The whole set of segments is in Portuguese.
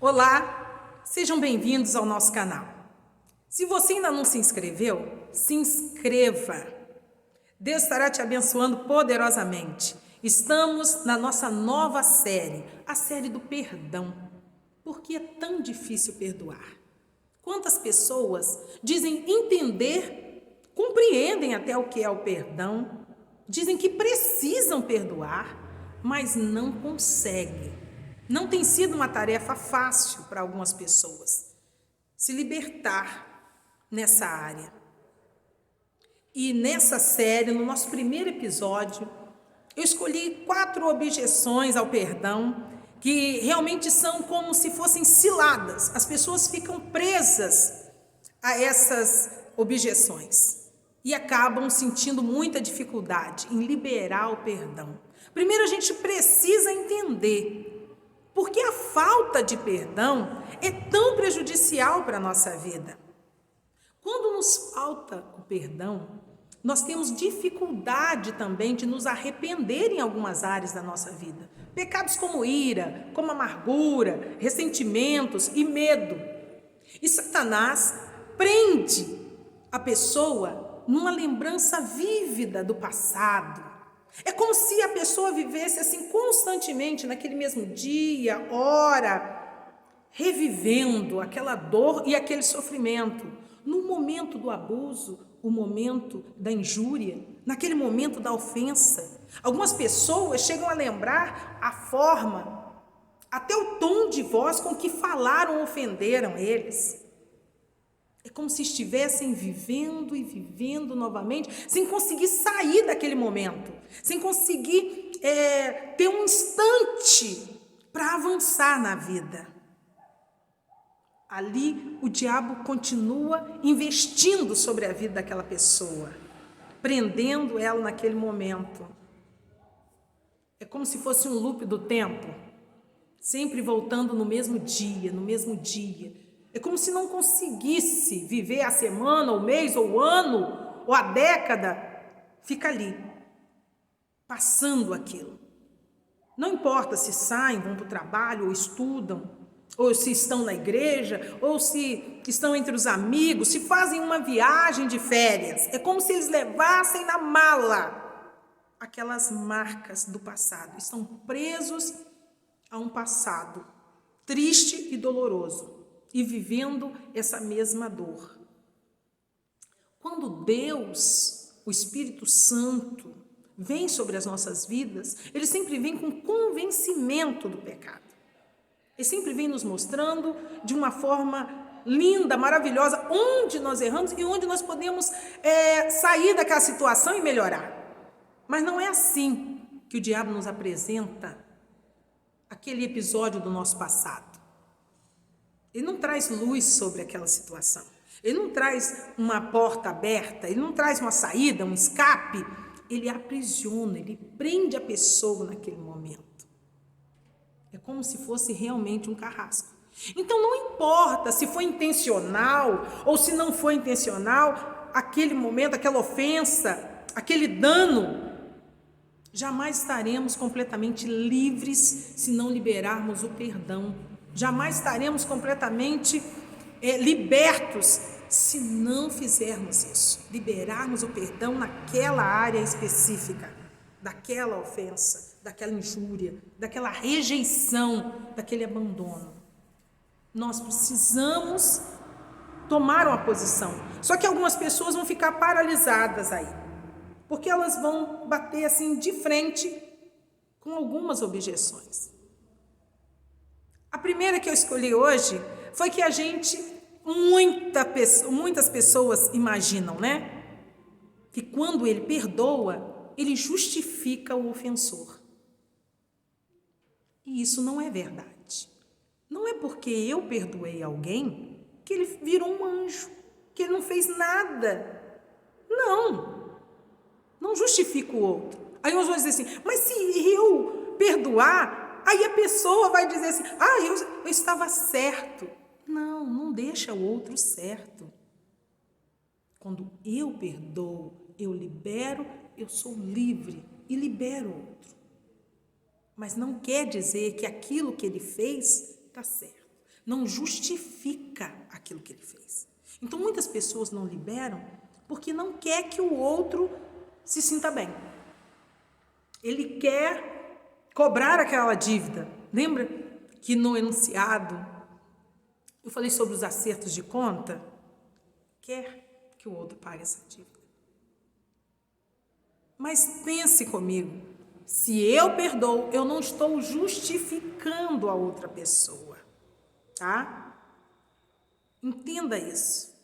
Olá, sejam bem-vindos ao nosso canal. Se você ainda não se inscreveu, se inscreva. Deus estará te abençoando poderosamente. Estamos na nossa nova série, a série do perdão. Por que é tão difícil perdoar? Quantas pessoas dizem entender, compreendem até o que é o perdão, dizem que precisam perdoar, mas não conseguem. Não tem sido uma tarefa fácil para algumas pessoas se libertar nessa área. E nessa série, no nosso primeiro episódio, eu escolhi 4 objeções ao perdão que realmente são como se fossem ciladas. As pessoas ficam presas a essas objeções e acabam sentindo muita dificuldade em liberar o perdão. Primeiro, a gente precisa entender por que a falta de perdão é tão prejudicial para a nossa vida. Quando nos falta o perdão, nós temos dificuldade também de nos arrepender em algumas áreas da nossa vida. Pecados como ira, como amargura, ressentimentos e medo. E Satanás prende a pessoa numa lembrança vívida do passado. É como se a pessoa vivesse assim constantemente naquele mesmo dia, hora, revivendo aquela dor e aquele sofrimento. No momento do abuso, o momento da injúria, naquele momento da ofensa. Algumas pessoas chegam a lembrar a forma, até o tom de voz com que falaram ou ofenderam eles. É como se estivessem vivendo e vivendo novamente, sem conseguir sair daquele momento, sem conseguir ter um instante para avançar na vida. Ali o diabo continua investindo sobre a vida daquela pessoa, prendendo ela naquele momento. É como se fosse um loop do tempo, sempre voltando no mesmo dia, no mesmo dia. É como se não conseguisse viver a semana, o mês, ou o ano, ou a década, fica ali, passando aquilo. Não importa se saem, vão para o trabalho, ou estudam, ou se estão na igreja, ou se estão entre os amigos, se fazem uma viagem de férias. É como se eles levassem na mala aquelas marcas do passado. Estão presos a um passado triste e doloroso. E vivendo essa mesma dor. Quando Deus, o Espírito Santo, vem sobre as nossas vidas, ele sempre vem com convencimento do pecado. Ele sempre vem nos mostrando de uma forma linda, maravilhosa, onde nós erramos e onde nós podemos sair daquela situação e melhorar. Mas não é assim que o diabo nos apresenta aquele episódio do nosso passado. Ele não traz luz sobre aquela situação. Ele não traz uma porta aberta, ele não traz uma saída, um escape. Ele aprisiona, ele prende a pessoa naquele momento. É como se fosse realmente um carrasco. Então não importa se foi intencional ou se não foi intencional, aquele momento, aquela ofensa, aquele dano, jamais estaremos completamente livres se não liberarmos o perdão. Jamais estaremos completamente libertos se não fizermos isso. Liberarmos o perdão naquela área específica, daquela ofensa, daquela injúria, daquela rejeição, daquele abandono. Nós precisamos tomar uma posição. Só que algumas pessoas vão ficar paralisadas aí, porque elas vão bater assim de frente com algumas objeções. A primeira que eu escolhi hoje foi que muitas pessoas imaginam, né? Que quando ele perdoa, ele justifica o ofensor. E isso não é verdade. Não é porque eu perdoei alguém que ele virou um anjo, que ele não fez nada. Não justifica o outro. Aí nós vamos dizer assim, mas se eu perdoar, aí a pessoa vai dizer assim, eu estava certo. Não deixa o outro certo. Quando eu perdoo, eu libero, eu sou livre e libero o outro. Mas não quer dizer que aquilo que ele fez está certo. não justifica aquilo que ele fez. Então, muitas pessoas não liberam porque não quer que o outro se sinta bem. Ele quer cobrar aquela dívida. Lembra que no enunciado eu falei sobre os acertos de conta? Quer que o outro pague essa dívida. Mas pense comigo, se eu perdoo, eu não estou justificando a outra pessoa, tá? Entenda isso.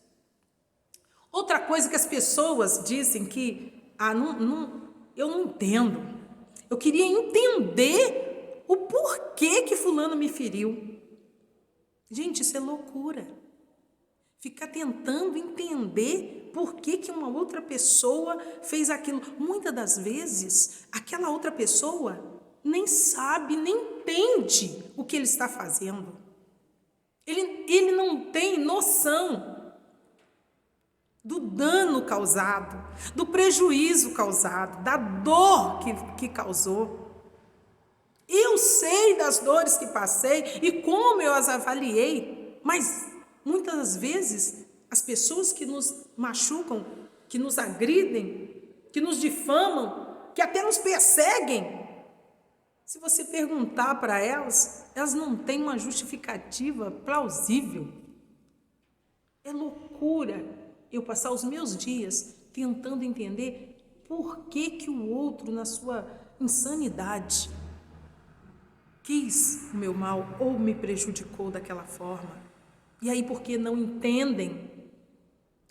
Outra coisa que as pessoas dizem que, eu não entendo. Eu queria entender o porquê que fulano me feriu. Gente, isso é loucura. Ficar tentando entender por que uma outra pessoa fez aquilo. Muitas das vezes, aquela outra pessoa nem sabe, nem entende o que ele está fazendo. Ele não tem noção do dano causado, do prejuízo causado, da dor que causou. Eu sei das dores que passei e como eu as avaliei, mas muitas das vezes as pessoas que nos machucam, que nos agridem, que nos difamam, que até nos perseguem, se você perguntar para elas, elas não têm uma justificativa plausível. É loucura eu passar os meus dias tentando entender por que o outro, na sua insanidade, quis o meu mal ou me prejudicou daquela forma. E aí, porque não entendem,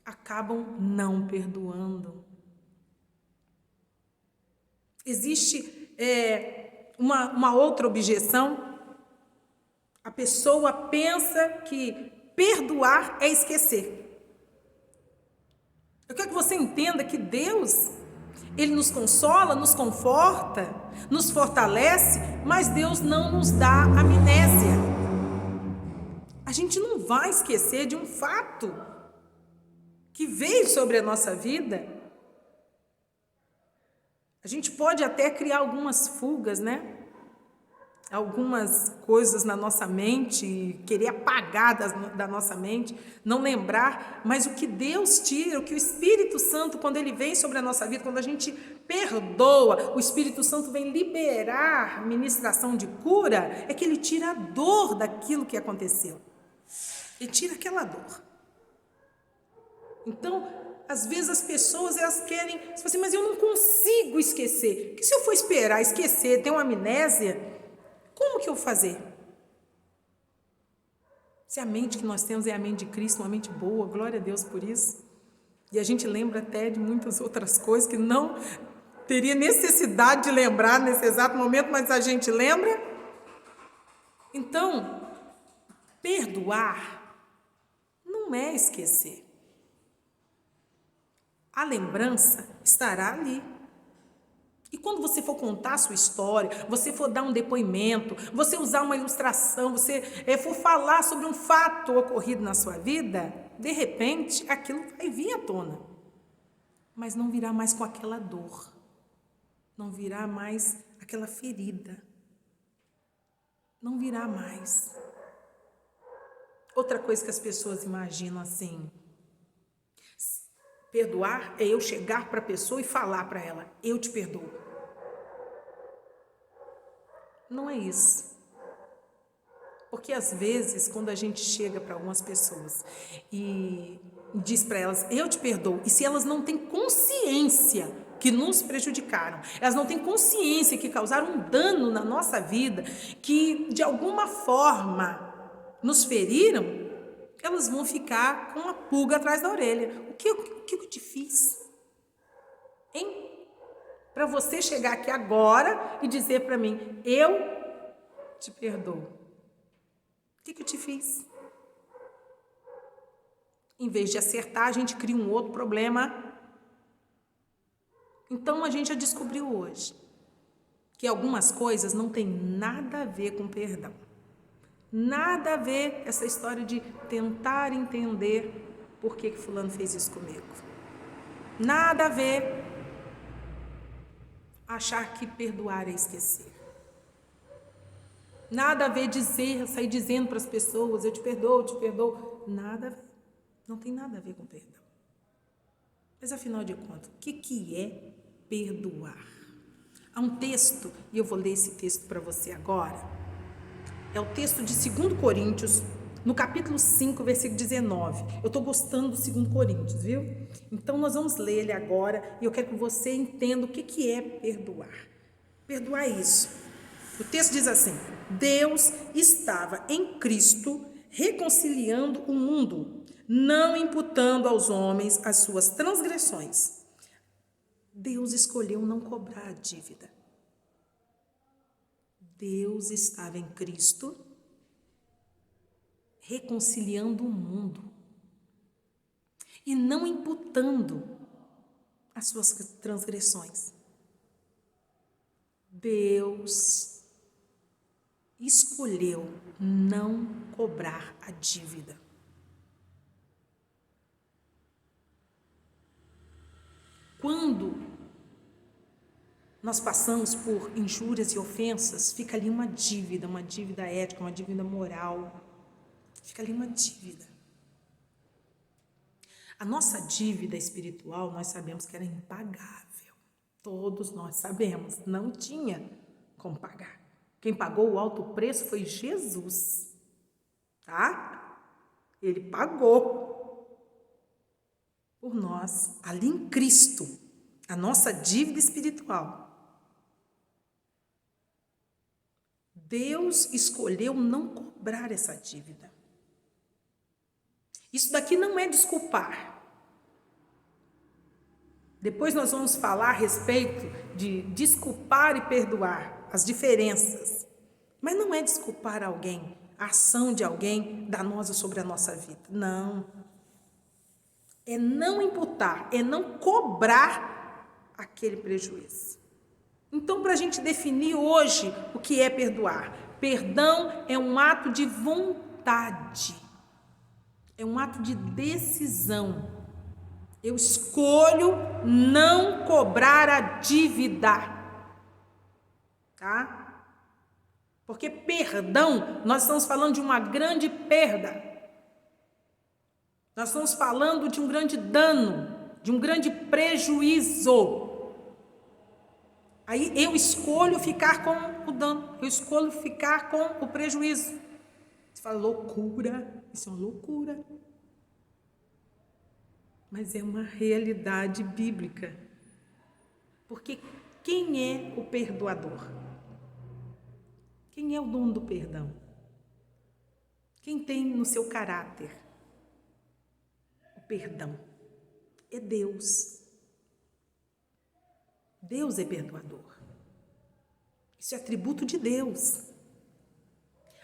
acabam não perdoando. Existe uma outra objeção. A pessoa pensa que perdoar é esquecer. Eu quero que você entenda que Deus, Ele nos consola, nos conforta, nos fortalece, mas Deus não nos dá amnésia. A gente não vai esquecer de um fato que veio sobre a nossa vida. A gente pode até criar algumas fugas, né? Algumas coisas na nossa mente, querer apagar da nossa mente, não lembrar, mas o que Deus tira, o que o Espírito Santo, quando ele vem sobre a nossa vida, quando a gente perdoa, o Espírito Santo vem liberar ministração de cura, é que ele tira a dor daquilo que aconteceu. Ele tira aquela dor. Então, às vezes as pessoas, elas querem, assim, mas eu não consigo esquecer. Porque se eu for esperar esquecer, ter uma amnésia, como que eu vou fazer? Se a mente que nós temos é a mente de Cristo, uma mente boa, glória a Deus por isso. E a gente lembra até de muitas outras coisas que não teria necessidade de lembrar nesse exato momento, mas a gente lembra. Então, perdoar não é esquecer. A lembrança estará ali. E quando você for contar a sua história, você for dar um depoimento, você usar uma ilustração, você for falar sobre um fato ocorrido na sua vida, de repente, aquilo vai vir à tona. Mas não virá mais com aquela dor. Não virá mais aquela ferida. Não virá mais. Outra coisa que as pessoas imaginam assim, perdoar é eu chegar para a pessoa e falar para ela, eu te perdoo. Não é isso. Porque às vezes, quando a gente chega para algumas pessoas e diz para elas, eu te perdoo, e se elas não têm consciência que nos prejudicaram, elas não têm consciência que causaram um dano na nossa vida, que de alguma forma nos feriram, elas vão ficar com uma pulga atrás da orelha. O que eu te fiz? Hein? Para você chegar aqui agora e dizer para mim, eu te perdoo. O que eu te fiz? Em vez de acertar, a gente cria um outro problema. Então, a gente já descobriu hoje que algumas coisas não têm nada a ver com perdão. Nada a ver essa história de tentar entender por que fulano fez isso comigo. Nada a ver achar que perdoar é esquecer. Nada a ver sair dizendo para as pessoas, eu te perdoo. Nada a ver. Não tem nada a ver com perdão. Mas afinal de contas, o que é perdoar? Há um texto, e eu vou ler esse texto para você agora. É o texto de 2 Coríntios, no capítulo 5, versículo 19. Eu estou gostando do 2 Coríntios, viu? Então nós vamos ler ele agora e eu quero que você entenda o que é perdoar. Perdoar é isso. O texto diz assim: Deus estava em Cristo reconciliando o mundo, não imputando aos homens as suas transgressões. Deus escolheu não cobrar a dívida. Deus estava em Cristo reconciliando o mundo e não imputando as suas transgressões. Deus escolheu não cobrar a dívida. Quando nós passamos por injúrias e ofensas, fica ali uma dívida ética, uma dívida moral. Fica ali uma dívida. A nossa dívida espiritual, nós sabemos que era impagável. Todos nós sabemos, não tinha como pagar. Quem pagou o alto preço foi Jesus, tá? Ele pagou por nós, ali em Cristo, a nossa dívida espiritual. Deus escolheu não cobrar essa dívida. Isso daqui não é desculpar. Depois nós vamos falar a respeito de desculpar e perdoar, as diferenças. Mas não é desculpar alguém, a ação de alguém danosa sobre a nossa vida. Não. É não imputar, é não cobrar aquele prejuízo. Então, para a gente definir hoje o que é perdoar, perdão é um ato de vontade, é um ato de decisão. Eu escolho não cobrar a dívida, tá? Porque perdão, nós estamos falando de uma grande perda. Nós estamos falando de um grande dano, de um grande prejuízo. Aí eu escolho ficar com o dano, eu escolho ficar com o prejuízo. Você fala loucura, isso é uma loucura. Mas é uma realidade bíblica. Porque quem é o perdoador? Quem é o dono do perdão? Quem tem no seu caráter o perdão? É Deus. Deus é perdoador. Isso é atributo de Deus.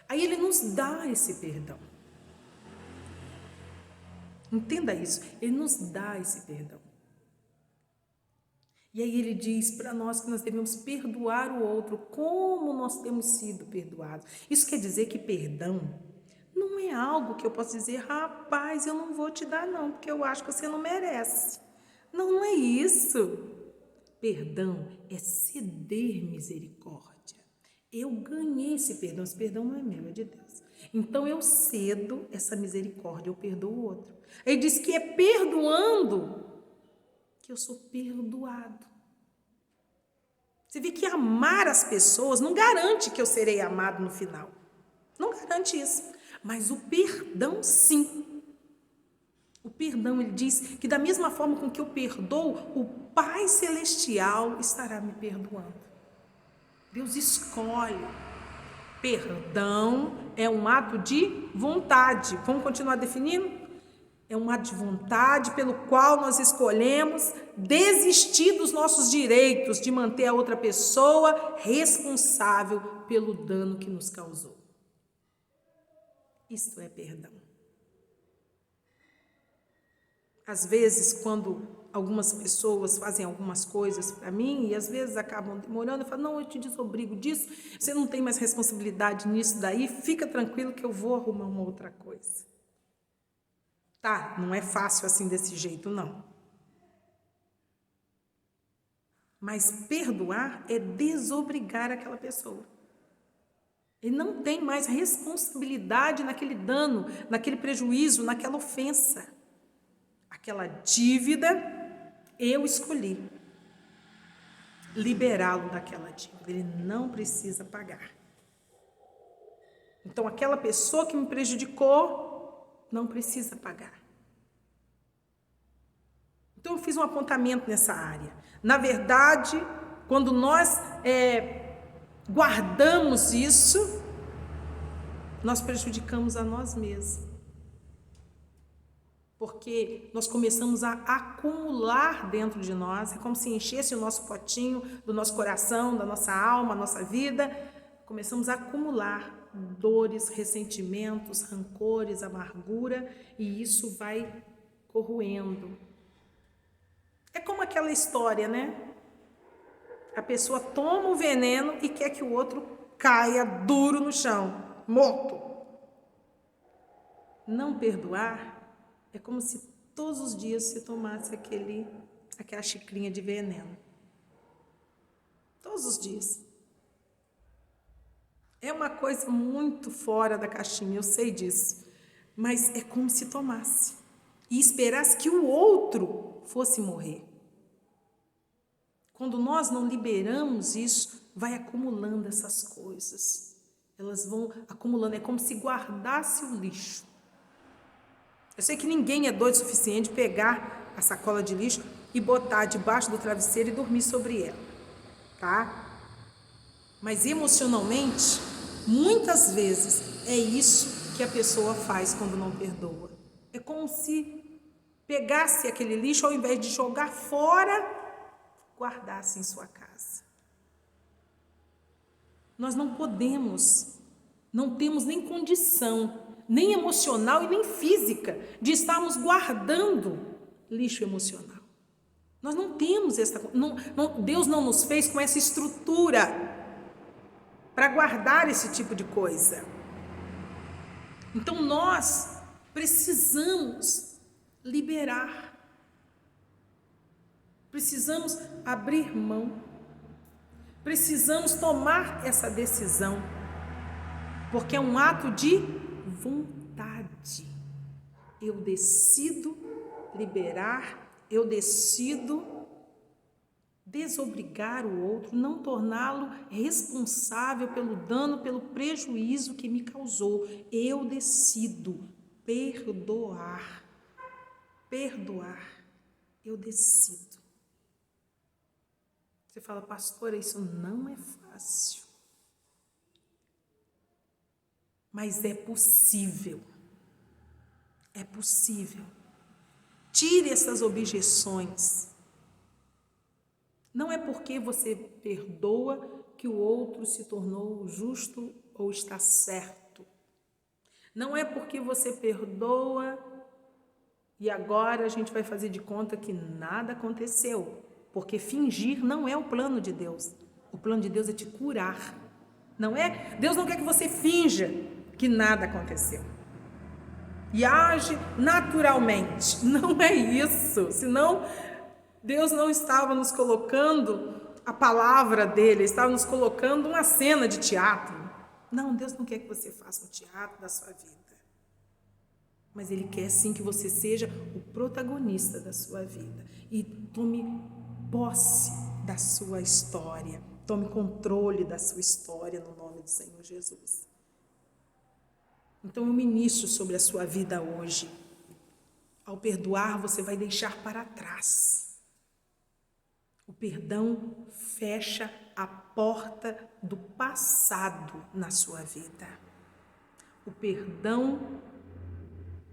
Aí Ele nos dá esse perdão. Entenda isso, Ele nos dá esse perdão. E aí Ele diz para nós que nós devemos perdoar o outro como nós temos sido perdoados. Isso quer dizer que perdão não é algo que eu posso dizer, rapaz, eu não vou te dar não, porque eu acho que você não merece. Não, não é isso. Perdão é ceder misericórdia. Eu ganhei esse perdão não é meu, é de Deus. Então eu cedo essa misericórdia, eu perdoo o outro. Ele diz que é perdoando que eu sou perdoado. Você vê que amar as pessoas não garante que eu serei amado no final. Não garante isso. Mas o perdão, sim. O perdão, ele diz que da mesma forma com que eu perdoo, o Pai Celestial estará me perdoando. Deus escolhe. Perdão é um ato de vontade. Vamos continuar definindo? É um ato de vontade pelo qual nós escolhemos desistir dos nossos direitos de manter a outra pessoa responsável pelo dano que nos causou. Isto é perdão. Às vezes, quando algumas pessoas fazem algumas coisas para mim e às vezes acabam demorando, eu falo, não, eu te desobrigo disso, você não tem mais responsabilidade nisso daí, fica tranquilo que eu vou arrumar uma outra coisa. Tá, não é fácil assim desse jeito, não. Mas perdoar é desobrigar aquela pessoa. Ele não tem mais responsabilidade naquele dano, naquele prejuízo, naquela ofensa. Aquela dívida, eu escolhi liberá-lo daquela dívida. Ele não precisa pagar. Então, aquela pessoa que me prejudicou não precisa pagar. Então, eu fiz um apontamento nessa área. Na verdade, quando nós guardamos isso, nós prejudicamos a nós mesmos. Porque nós começamos a acumular dentro de nós, é como se enchesse o nosso potinho do nosso coração, da nossa alma, da nossa vida. Começamos a acumular dores, ressentimentos, rancores, amargura, e isso vai corroendo. É como aquela história, né? A pessoa toma o veneno e quer que o outro caia duro no chão, morto. Não perdoar é como se todos os dias você tomasse aquela xicrinha de veneno. Todos os dias. É uma coisa muito fora da caixinha, eu sei disso. Mas é como se tomasse. E esperasse que o outro fosse morrer. Quando nós não liberamos isso, vai acumulando essas coisas. Elas vão acumulando, é como se guardasse o lixo. Eu sei que ninguém é doido o suficiente de pegar a sacola de lixo e botar debaixo do travesseiro e dormir sobre ela, tá? Mas emocionalmente, muitas vezes é isso que a pessoa faz quando não perdoa. É como se pegasse aquele lixo, ao invés de jogar fora, guardasse em sua casa. Nós não podemos, não temos nem condição, nem emocional e nem física, de estarmos guardando lixo emocional. Nós não temos Deus não nos fez com essa estrutura para guardar esse tipo de coisa. Então nós precisamos liberar. Precisamos abrir mão. Precisamos tomar essa decisão. Porque é um ato de vontade. Eu decido liberar, eu decido desobrigar o outro, não torná-lo responsável pelo dano, pelo prejuízo que me causou. Eu decido perdoar. Perdoar. Eu decido. Você fala, pastora, isso não é fácil. Mas é possível. É possível. Tire essas objeções. Não é porque você perdoa que o outro se tornou justo ou está certo. Não é porque você perdoa e agora a gente vai fazer de conta que nada aconteceu. Porque fingir não é o plano de Deus. O plano de Deus é te curar. Não é? Deus não quer que você finja que nada aconteceu. E age naturalmente. Não é isso. Senão, Deus não estava nos colocando a palavra dele, estava nos colocando uma cena de teatro. Não, Deus não quer que você faça um teatro da sua vida. Mas Ele quer sim que você seja o protagonista da sua vida. E tome posse da sua história. Tome controle da sua história no nome do Senhor Jesus. Então eu ministro sobre a sua vida hoje. Ao perdoar, você vai deixar para trás. O perdão fecha a porta do passado na sua vida. O perdão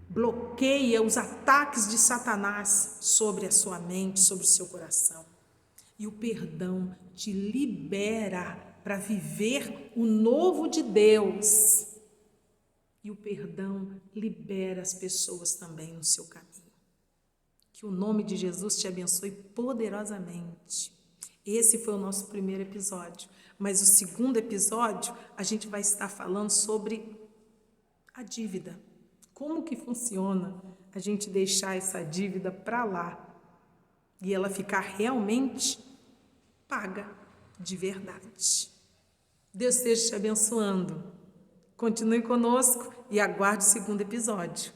bloqueia os ataques de Satanás sobre a sua mente, sobre o seu coração. E o perdão te libera para viver o novo de Deus. E o perdão libera as pessoas também no seu caminho. Que o nome de Jesus te abençoe poderosamente. Esse foi o nosso primeiro episódio. Mas o segundo episódio, a gente vai estar falando sobre a dívida. Como que funciona a gente deixar essa dívida para lá e ela ficar realmente paga de verdade. Deus esteja te abençoando. Continue conosco e aguarde o segundo episódio.